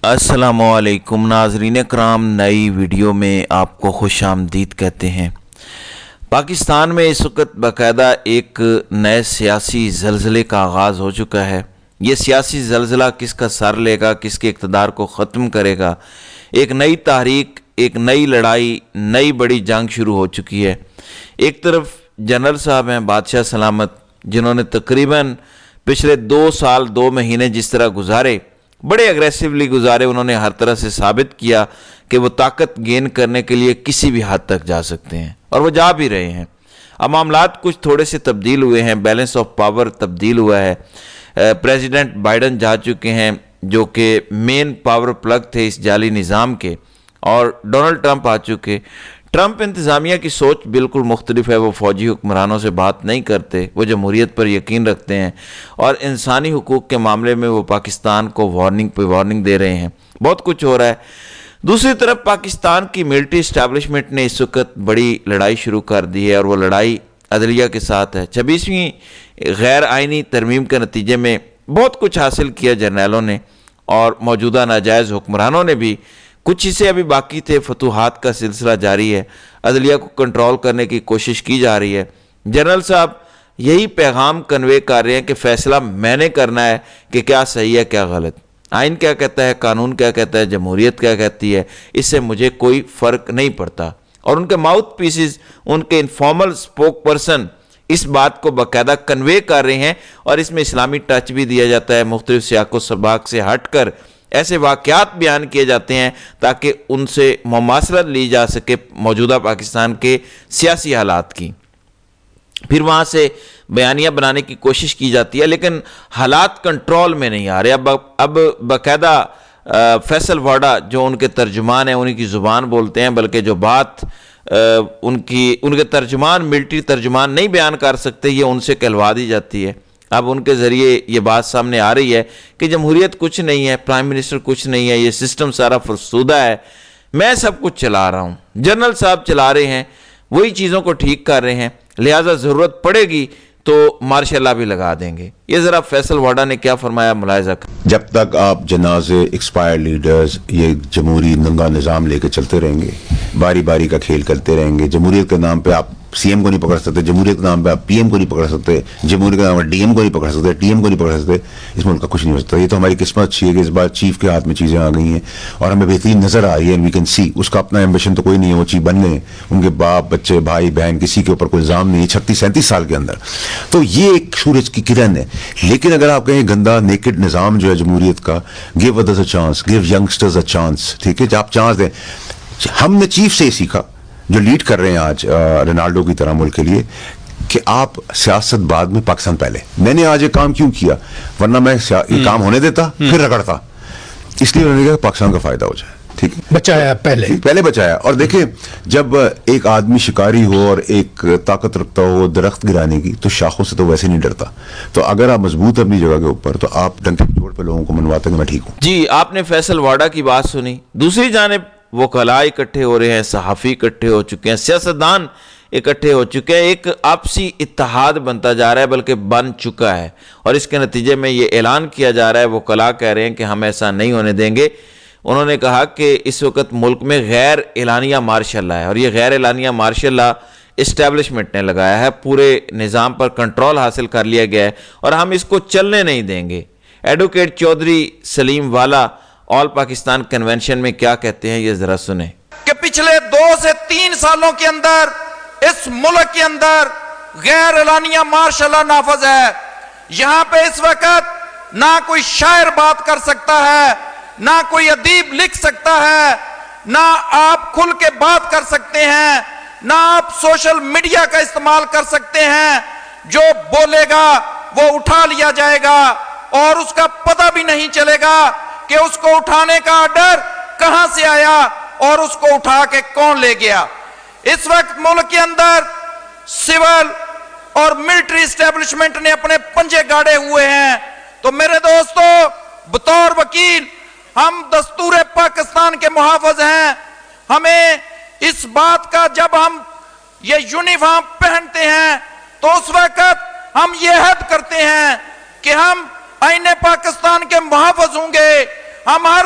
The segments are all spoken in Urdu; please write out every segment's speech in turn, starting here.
السلام علیکم ناظرین کرام، نئی ویڈیو میں آپ کو خوش آمدید کہتے ہیں۔ پاکستان میں اس وقت باقاعدہ ایک نئے سیاسی زلزلے کا آغاز ہو چکا ہے۔ یہ سیاسی زلزلہ کس کا سر لے گا، کس کے اقتدار کو ختم کرے گا، ایک نئی تحریک، ایک نئی لڑائی، نئی بڑی جنگ شروع ہو چکی ہے۔ ایک طرف جنرل صاحب ہیں بادشاہ سلامت، جنہوں نے تقریباً پچھلے 2 سال 2 مہینے جس طرح گزارے، بڑے اگریسیولی گزارے، انہوں نے ہر طرح سے ثابت کیا کہ وہ طاقت گین کرنے کے لیے کسی بھی حد تک جا سکتے ہیں، اور وہ جا بھی رہے ہیں۔ اب معاملات کچھ تھوڑے سے تبدیل ہوئے ہیں، بیلنس آف پاور تبدیل ہوا ہے۔ پریزیڈنٹ بائیڈن جا چکے ہیں جو کہ مین پاور پلگ تھے اس جعلی نظام کے، اور ڈونلڈ ٹرمپ آ چکے۔ ٹرمپ انتظامیہ کی سوچ بالکل مختلف ہے، وہ فوجی حکمرانوں سے بات نہیں کرتے، وہ جمہوریت پر یقین رکھتے ہیں، اور انسانی حقوق کے معاملے میں وہ پاکستان کو وارننگ پہ وارننگ دے رہے ہیں۔ بہت کچھ ہو رہا ہے۔ دوسری طرف پاکستان کی ملٹری اسٹیبلشمنٹ نے اس وقت بڑی لڑائی شروع کر دی ہے، اور وہ لڑائی عدلیہ کے ساتھ ہے۔ 26ویں غیر آئینی ترمیم کے نتیجے میں بہت کچھ حاصل کیا جرنیلوں نے، اور موجودہ ناجائز حکمرانوں نے بھی۔ کچھ حصے ابھی باقی تھے، فتوحات کا سلسلہ جاری ہے، عدلیہ کو کنٹرول کرنے کی کوشش کی جا رہی ہے۔ جنرل صاحب یہی پیغام کنوے کر رہے ہیں کہ فیصلہ میں نے کرنا ہے کہ کیا صحیح ہے کیا غلط، آئین کیا کہتا ہے، قانون کیا کہتا ہے، جمہوریت کیا کہتی ہے، اس سے مجھے کوئی فرق نہیں پڑتا۔ اور ان کے ماؤتھ پیسز، ان کے انفارمل سپوک پرسن اس بات کو باقاعدہ کنوے کر رہے ہیں، اور اس میں اسلامی ٹچ بھی دیا جاتا ہے، مختلف سیاق و سباق سے ہٹ کر ایسے واقعات بیان کیے جاتے ہیں تاکہ ان سے مماثلت لی جا سکے موجودہ پاکستان کے سیاسی حالات کی۔ پھر وہاں سے بیانیہ بنانے کی کوشش کی جاتی ہے، لیکن حالات کنٹرول میں نہیں آ رہے۔ اب باقاعدہ فیصل واڈا جو ان کے ترجمان ہیں، انہی کی زبان بولتے ہیں، بلکہ جو بات ان کے ترجمان، ملٹری ترجمان نہیں بیان کر سکتے، یہ ان سے کہلوا دی جاتی ہے۔ اب ان کے ذریعے یہ بات سامنے آ رہی ہے کہ جمہوریت کچھ نہیں ہے، پرائم منسٹر کچھ نہیں ہے، یہ سسٹم سارا فرسودہ ہے، میں سب کچھ چلا رہا ہوں، جنرل صاحب چلا رہے ہیں، وہی چیزوں کو ٹھیک کر رہے ہیں، لہٰذا ضرورت پڑے گی تو مارشل لا بھی لگا دیں گے۔ یہ ذرا فیصل واڈا نے کیا فرمایا ملاحظہ کریں۔ جب تک آپ جنازے، ایکسپائر لیڈرز، یہ جمہوری ننگا نظام لے کے چلتے رہیں گے، باری باری کا کھیل کرتے رہیں گے، جمہوریت کے نام پہ آپ سی ایم کو نہیں پکڑ سکتے، جمہوریت کے نام پہ آپ پی ایم کو نہیں پکڑ سکتے، جمہوریت کے نام پہ ڈی ایم کو نہیں پکڑ سکتے، ٹی ایم کو نہیں پکڑ سکتے، اس ملک کا کچھ نہیں ہو سکتا۔ یہ تو ہماری قسمت اچھی ہے کہ اس بار چیف کے ہاتھ میں چیزیں آ گئی ہیں، اور ہمیں بہترین نظر آ رہی ہے، وی کین سی۔ اس کا اپنا ایمبیشن تو کوئی نہیں ہے، وہ چیف بن لیں، ان کے باپ بچے بھائی بہن کسی کے اوپر کوئی الزام نہیں ہے 36-37 سال کے اندر۔ تو یہ ایک سورج کی کرن ہے۔ لیکن اگر آپ کہیں گندا نیکڈ نظام جو ہے جمہوریت کا، give others a chance, give youngsters a chance, ٹھیک ہے، آپ چانس دیں۔ ہم نے چیف سے سیکھا جو لیڈ کر رہے ہیں آج رونالڈو کی طرح ملک کے لیے، کہ آپ سیاست بعد میں پاکستان پہلے۔ میں نے آج یہ کام کیوں کیا، ورنہ میں یہ کام ہونے دیتا پھر رگڑتا، اس لیے انہوں نے کہا پاکستان کا فائدہ ہو جائے، ٹھیک ہے، بچایا پہلے بچایا۔ اور دیکھیں جب ایک آدمی شکاری ہو اور ایک طاقت رکھتا ہو درخت گرانے کی، تو شاخوں سے تو ویسے نہیں ڈرتا۔ تو اگر آپ مضبوط اپنی جگہ کے اوپر، تو آپ ڈنکے کی چوٹ پہ لوگوں کو منواتے ہیں کہ میں ٹھیک ہوں۔ جی، آپ نے فیصل واڈا کی بات سنی۔ دوسری جانب وکلاء اکٹھے ہو رہے ہیں، صحافی اکٹھے ہو چکے ہیں، سیاستدان اکٹھے ہو چکے ہیں، ایک آپسی اتحاد بنتا جا رہا ہے، بلکہ بن چکا ہے، اور اس کے نتیجے میں یہ اعلان کیا جا رہا ہے، وکلاء کہہ رہے ہیں کہ ہم ایسا نہیں ہونے دیں گے۔ انہوں نے کہا کہ اس وقت ملک میں غیر اعلانیہ مارشل لا ہے، اور یہ غیر اعلانیہ مارشل لا اسٹیبلشمنٹ نے لگایا ہے، پورے نظام پر کنٹرول حاصل کر لیا گیا ہے، اور ہم اس کو چلنے نہیں دیں گے۔ ایڈوکیٹ چودھری سلیم والا آل پاکستان کنونشن میں کیا کہتے ہیں، یہ ذرا سنیں۔ کہ پچھلے 2 سے 3 سالوں کے اندر اس ملک کے اندر غیر اعلانیہ مارشل لا نافذ ہے۔ یہاں پہ اس وقت نہ کوئی شاعر بات کر سکتا ہے، نہ کوئی ادیب لکھ سکتا ہے، نہ آپ کھل کے بات کر سکتے ہیں، نہ آپ سوشل میڈیا کا استعمال کر سکتے ہیں۔ جو بولے گا وہ اٹھا لیا جائے گا، اور اس کا پتہ بھی نہیں چلے گا کہ اس کو اٹھانے کا آرڈر کہاں سے آیا اور اس کو اٹھا کے کون لے گیا۔ اس وقت ملک کے اندر سول اور ملٹری اسٹیبلشمنٹ نے اپنے پنجے گاڑے ہوئے ہیں۔ تو میرے دوستو، بطور وکیل ہم دستور پاکستان کے محافظ ہیں۔ ہمیں اس بات کا، جب ہم یہ یونیفارم پہنتے ہیں تو اس وقت ہم یہ عہد کرتے ہیں کہ ہم آئین پاکستان کے محافظ ہوں گے، ہم ہر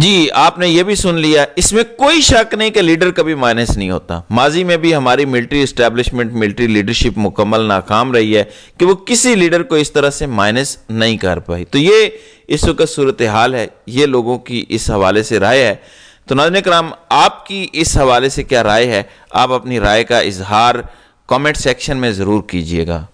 جی آپ نے یہ بھی سن لیا، اس میں کوئی شک نہیں کہ لیڈر کبھی مائنس نہیں ہوتا۔ ماضی میں بھی ہماری ملٹری اسٹیبلشمنٹ، ملٹری لیڈرشپ مکمل ناکام رہی ہے کہ وہ کسی لیڈر کو اس طرح سے مائنس نہیں کر پائی۔ تو یہ اس وقت صورتحال ہے، یہ لوگوں کی اس حوالے سے رائے ہے۔ تو ناظرین کرام، آپ کی اس حوالے سے کیا رائے ہے؟ آپ اپنی رائے کا اظہار کامنٹ سیکشن میں ضرور کیجئے گا۔